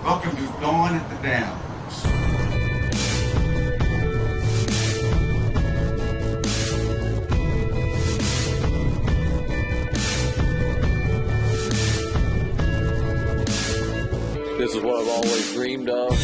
Welcome to Dawn at the Downs. This is what I've always dreamed of.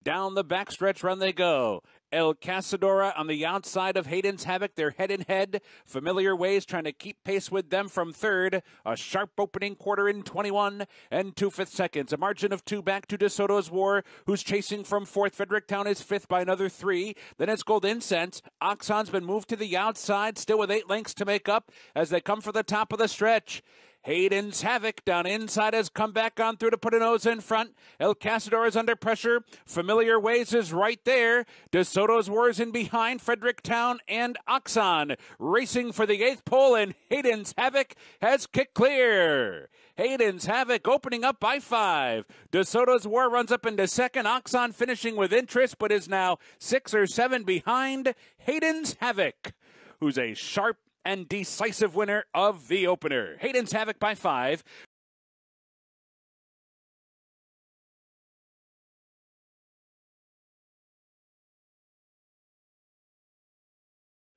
Down the backstretch run they go. El Cazadora on the outside of Hayden's Havoc. They're head in head. Familiar Ways trying to keep pace with them from third. A sharp opening quarter in 21 and 2/5 seconds. A margin of 2 back to DeSoto's War, who's chasing from fourth. Fredericktown is fifth by another 3. Then it's Gold Incense. Oxon's been moved to the outside, still with 8 lengths to make up as they come for the top of the stretch. Hayden's Havoc down inside has come back on through to put a nose in front. El Cazador is under pressure. Familiar Ways is right there. DeSoto's War is in behind. Fredericktown and Oxon racing for the 8th pole, and Hayden's Havoc has kicked clear. Hayden's Havoc opening up by 5. DeSoto's War runs up into second. Oxon finishing with interest, but is now 6 or 7 behind Hayden's Havoc, who's a sharp and decisive winner of the opener. Hayden's Havoc by 5.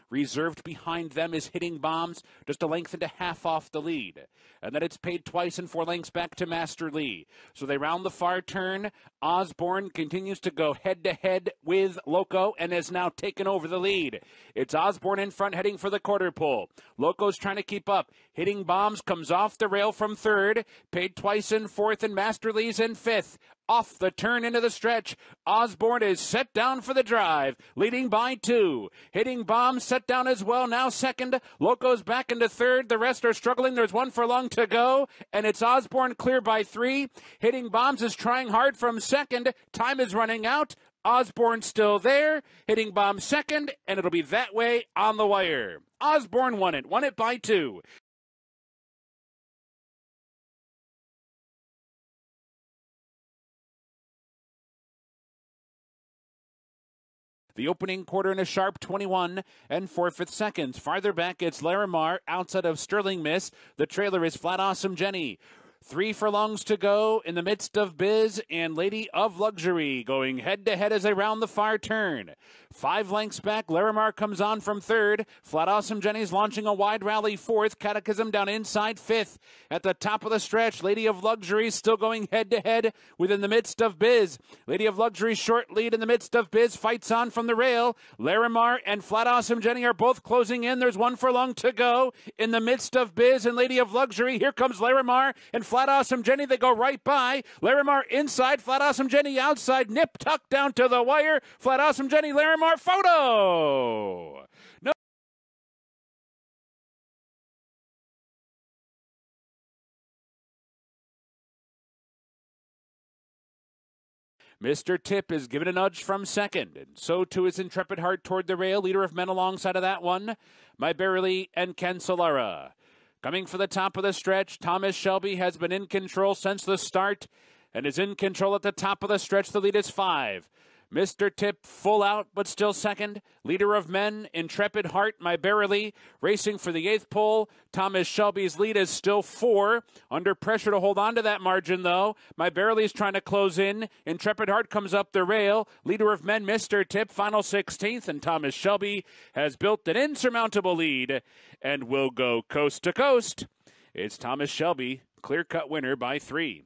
Reserved behind them is Hitting Bombs, just a length and a half off the lead. And then it's Paid Twice and 4 lengths back to Master Lee. So they round the far turn. Osborne continues to go head-to-head with Loco and has now taken over the lead. It's Osborne in front heading for the quarter pole. Loco's trying to keep up. Hitting Bombs comes off the rail from third. Paid Twice in fourth, and Master Lee's in fifth. Off the turn into the stretch, Osborne is set down for the drive, leading by 2. Hitting Bombs set down as well, now second. Loco's back into third. The rest are struggling. There's 1 furlong to go, and it's Osborne clear by 3. Hitting Bombs is trying hard from second. Time is running out. Osborne still there. Hitting Bombs second, and it'll be that way on the wire. Osborne won it by 2. The opening quarter in a sharp 21 and 4/5 seconds. Farther back, it's Larimar outside of Sterling Miss. The trailer is Flat Awesome Jenny. 3 furlongs to go in the midst of Biz and Lady of Luxury going head-to-head as they round the far turn. 5 lengths back, Larimar comes on from third. Flat Awesome Jenny's launching a wide rally fourth. Catechism down inside fifth. At the top of the stretch, Lady of Luxury still going head-to-head within the midst of Biz. Lady of Luxury's short lead in the midst of Biz fights on from the rail. Larimar and Flat Awesome Jenny are both closing in. There's 1 furlong to go in the midst of Biz and Lady of Luxury. Here comes Larimar and Flat Awesome Jenny. They go right by. Larimar inside, Flat Awesome Jenny outside. Nip tuck down to the wire. Flat Awesome Jenny, Larimar photo. No. Mr. Tip is given a nudge from second, and so too is Intrepid Heart toward the rail. Leader of Men alongside of that one, My Barely and Ken Solara. Coming for the top of the stretch, Thomas Shelby has been in control since the start and is in control at the top of the stretch. The lead is 5. Mr. Tip full out, but still second. Leader of Men, Intrepid Heart, My Barely, racing for the 8th pole. Thomas Shelby's lead is still 4. Under pressure to hold on to that margin, though. My Barely is trying to close in. Intrepid Heart comes up the rail. Leader of Men, Mr. Tip, final 16th, and Thomas Shelby has built an insurmountable lead and will go coast to coast. It's Thomas Shelby, clear-cut winner by 3.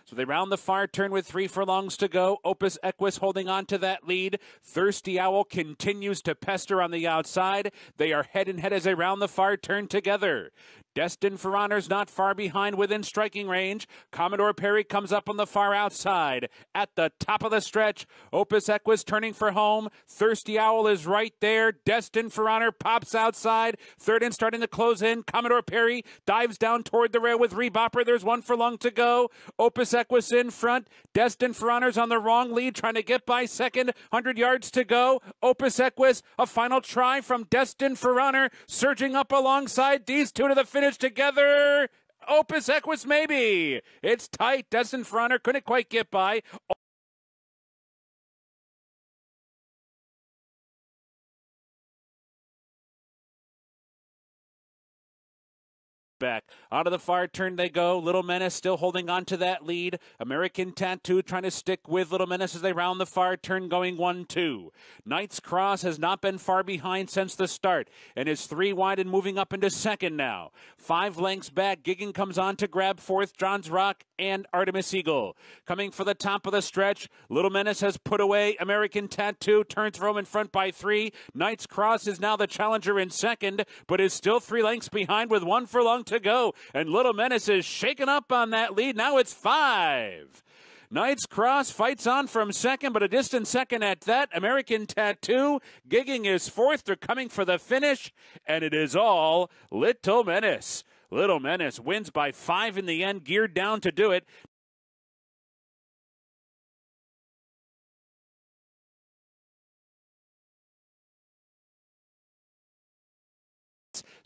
So they round the far turn with 3 furlongs to go. Opus Equus holding on to that lead. Thirsty Owl continues to pester on the outside. They are head and head as they round the far turn together. Destined for Honors not far behind within striking range. Commodore Perry comes up on the far outside. At the top of the stretch, Opus Equus turning for home. Thirsty Owl is right there. Destined for Honor pops outside. Third in starting to close in. Commodore Perry dives down toward the rail with Rebopper. There's 1 furlong to go. Opus Equus in front. Destined for Honor's on the wrong lead, trying to get by second. 100 yards to go. Opus Equus, a final try from Destined for Honor, surging up alongside these two to the finish together. Opus Equus maybe. It's tight. Destined for Honor couldn't quite get by. Back onto the far turn they go. Little Menace still holding on to that lead. American Tattoo trying to stick with Little Menace as they round the far turn, going 1-2. Knight's Cross has not been far behind since the start and is 3 wide and moving up into second now. 5 lengths back. Gigging comes on to grab fourth. John's Rock and Artemis Eagle coming for the top of the stretch. Little Menace has put away American Tattoo, turns for home in front by 3. Knight's Cross is now the challenger in second, but is still 3 lengths behind with 1 furlong to go, and Little Menace is shaken up on that lead. Now it's 5. Knight's Cross fights on from second, but a distant second at that. American Tattoo, Gigging is fourth. They're coming for the finish, and it is all Little Menace. Little Menace wins by 5 in the end, geared down to do it.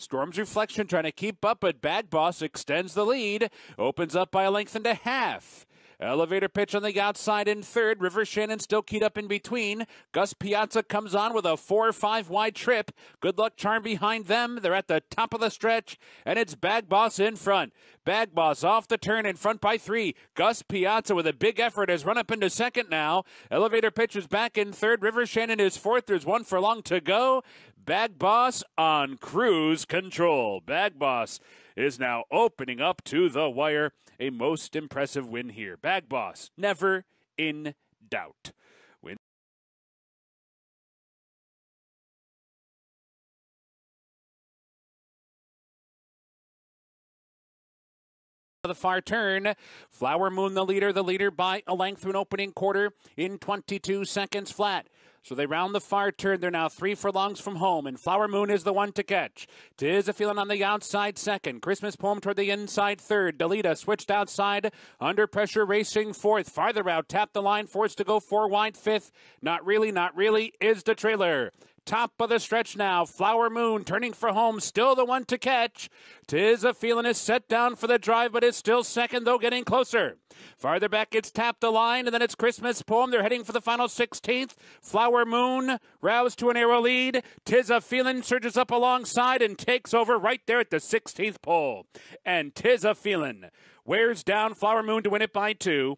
Storm's Reflection trying to keep up, but Bag Boss extends the lead, opens up by a length and a half. Elevator Pitch on the outside in third. River Shannon still keyed up in between. Gus Piazza comes on with a 4-5 wide trip. Good Luck Charm behind them. They're at the top of the stretch, and it's Bag Boss in front. Bag Boss off the turn in front by 3. Gus Piazza with a big effort has run up into second now. Elevator Pitch is back in third. River Shannon is fourth. There's 1 furlong to go. Bag Boss on cruise control. Bag Boss is now opening up to the wire. A most impressive win here. Bag Boss, never in doubt. Win. The far turn. Flower Moon the leader by a length through an opening quarter in 22 seconds flat. So they round the far turn. They're now 3 furlongs from home, and Flower Moon is the one to catch. Tis a Feeling on the outside second. Christmas Poem toward the inside third. Delita switched outside. Under pressure racing fourth. Farther out, tapped the line, forced to go 4 wide fifth. Not really is the trailer. Top of the stretch now. Flower Moon turning for home, still the one to catch. Tis a Feeling is set down for the drive, but is still second, though getting closer. Farther back, it's Tapped the Line, and then it's Christmas Poem. They're heading for the final 16th. Flower Moon roused to an arrow lead. Tis a Feeling surges up alongside and takes over right there at the 16th pole. And Tis a Feeling wears down Flower Moon to win it by 2.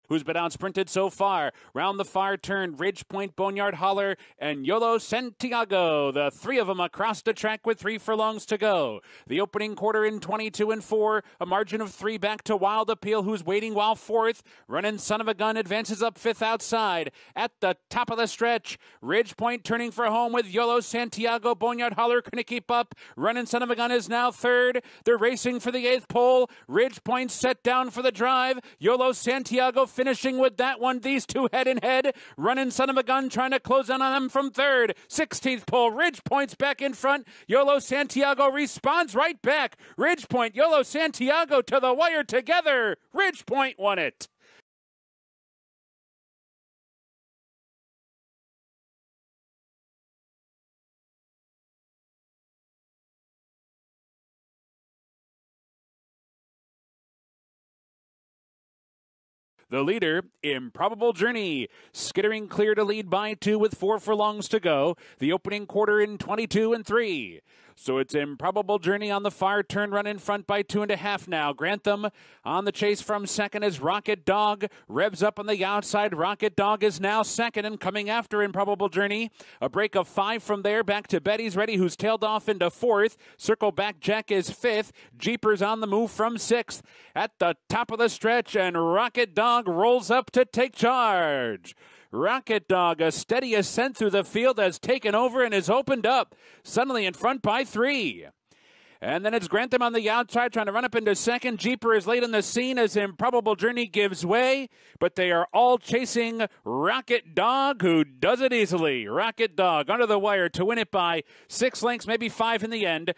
Who's been outsprinted so far. Round the far turn, Ridge Point, Boneyard Holler, and Yolo Santiago. The 3 of them across the track with 3 furlongs to go. The opening quarter in 22-4. A margin of 3 back to Wild Appeal, who's waiting while 4th. Running Son of a Gun advances up 5th outside. At the top of the stretch, Ridge Point turning for home with Yolo Santiago. Boneyard Holler couldn't keep up. Running Son of a Gun is now 3rd. They're racing for the 8th pole. Ridge Point set down for the drive. Yolo Santiago finishing with that one. These two head in head. Running Son of a Gun trying to close in on them from 3rd. 16th pole. Ridge Point's back in front. Yolo Santiago responds right back. Ridge Point, Yolo Santiago to the wire together. Ridge Point won it. The leader, Improbable Journey, skittering clear to lead by 2 with 4 furlongs to go. The opening quarter in 22-3. So it's Improbable Journey on the far turn, run in front by 2.5 now. Grantham on the chase from second is Rocket Dog. Revs up on the outside. Rocket Dog is now second and coming after Improbable Journey. A break of 5 from there. Back to Betty's Ready, who's tailed off into 4th. Circle Back Jack is 5th. Jeepers on the move from 6th. At the top of the stretch, and Rocket Dog rolls up to take charge. Rocket Dog, a steady ascent through the field, has taken over and is opened up. Suddenly in front by 3. And then it's Grantham on the outside trying to run up into second. Jeeper is late on the scene as Improbable Journey gives way, but they are all chasing Rocket Dog, who does it easily. Rocket Dog under the wire to win it by 6 lengths, maybe 5 in the end.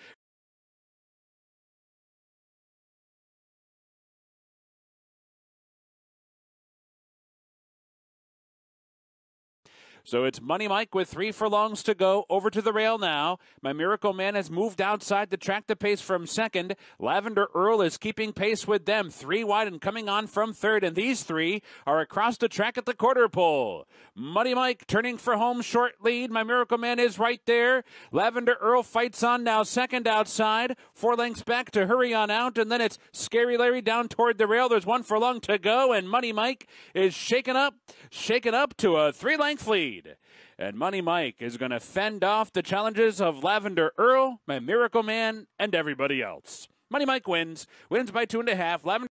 So it's Money Mike with 3 furlongs to go. Over to the rail now. My Miracle Man has moved outside to track the pace from second. Lavender Earl is keeping pace with them. 3 wide and coming on from third. And these 3 are across the track at the quarter pole. Money Mike turning for home, short lead. My Miracle Man is right there. Lavender Earl fights on now, second outside. 4 lengths back to hurry on out. And then it's Scary Larry down toward the rail. There's 1 furlong to go. And Money Mike is shaken up to a 3-length lead. And Money Mike is going to fend off the challenges of Lavender Earl, My Miracle Man, and everybody else. Money Mike wins by 2.5. Lavender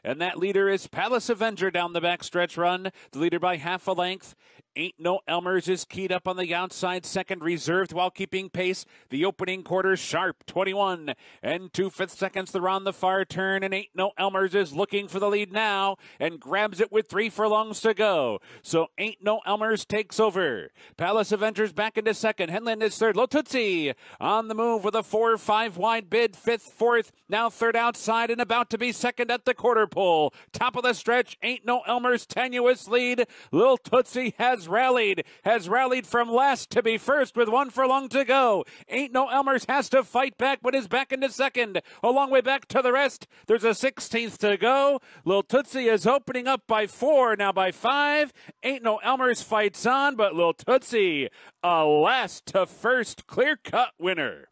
And that leader is Palace Avenger down the backstretch run. The leader by half a length. Ain't No Elmers is keyed up on the outside. Second reserved while keeping pace. The opening quarter sharp. 21 and 2/5 seconds. They're on the far turn. And Ain't No Elmers is looking for the lead now and grabs it with 3 furlongs to go. So Ain't No Elmers takes over. Palace Avenger's back into second. Henland is third. Lotutsi on the move with a 4-5 wide bid. 5th, 4th. Now third outside and about to be second at the quarter pole. Top of the stretch. Ain't No Elmer's tenuous lead. Lil Tootsie has rallied from last to be first with 1 furlong to go. Ain't No Elmer's has to fight back, but is back into second. A long way back to the rest. There's a 16th to go. Lil Tootsie is opening up by 4, now by 5. Ain't No Elmer's fights on, but Lil Tootsie, a last to first clear-cut winner.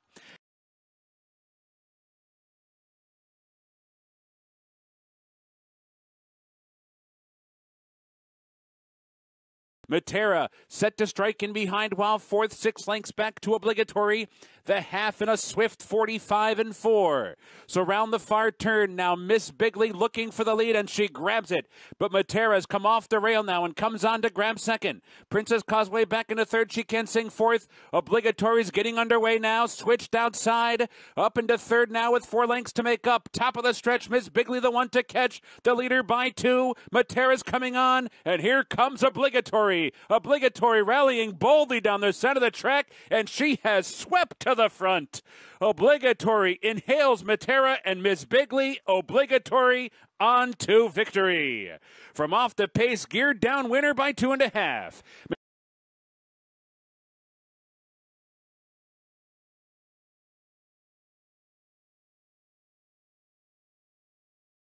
Matera set to strike in behind while 4th, 6 lengths back to Obligatory. The half in a swift 45 and 4. So round the far turn now, Miss Bigley looking for the lead and she grabs it. But Matera's come off the rail now and comes on to grab second. Princess Causeway back into third. She can sing 4th. Obligatory's getting underway now. Switched outside. Up into third now with 4 lengths to make up. Top of the stretch. Miss Bigley the one to catch. The leader by 2. Matera's coming on. And here comes Obligatory. Obligatory rallying boldly down the center of the track. And she has swept to the front. Obligatory inhales Matera and Miss Bigley. Obligatory on to victory. From off the pace, geared down winner by 2.5.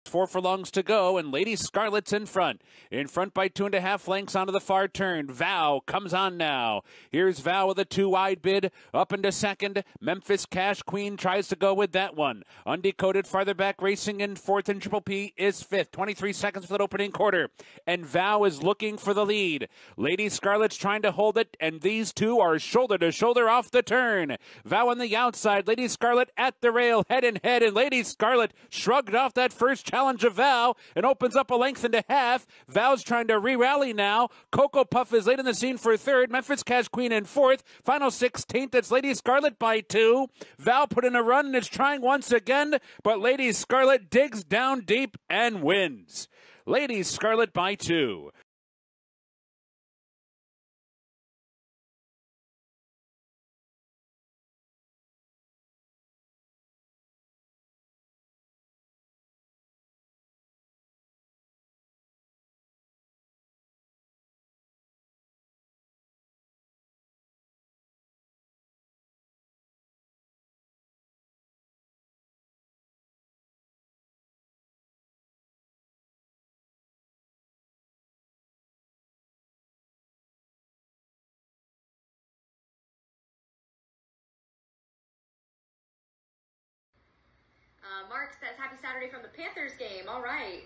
4 furlongs to go, and Lady Scarlet's in front. In front by 2.5 lengths onto the far turn. Vow comes on now. Here's Vow with a 2 wide bid. Up into second. Memphis Cash Queen tries to go with that one. Undecoded farther back, racing in 4th, and Triple P is 5th. 23 seconds for that opening quarter. And Vow is looking for the lead. Lady Scarlet's trying to hold it, and these two are shoulder to shoulder off the turn. Vow on the outside. Lady Scarlet at the rail, head and head, and Lady Scarlet shrugged off that first challenge of Vow and opens up a length and a half. Vow's trying to re-rally now. Cocoa Puff is late in the scene for 3rd. Memphis Cash Queen in 4th. Final 16th. It's Lady Scarlet by 2. Vow put in a run and is trying once again, but Lady Scarlet digs down deep and wins. Lady Scarlet by 2. Saturday from the Panthers game. All right.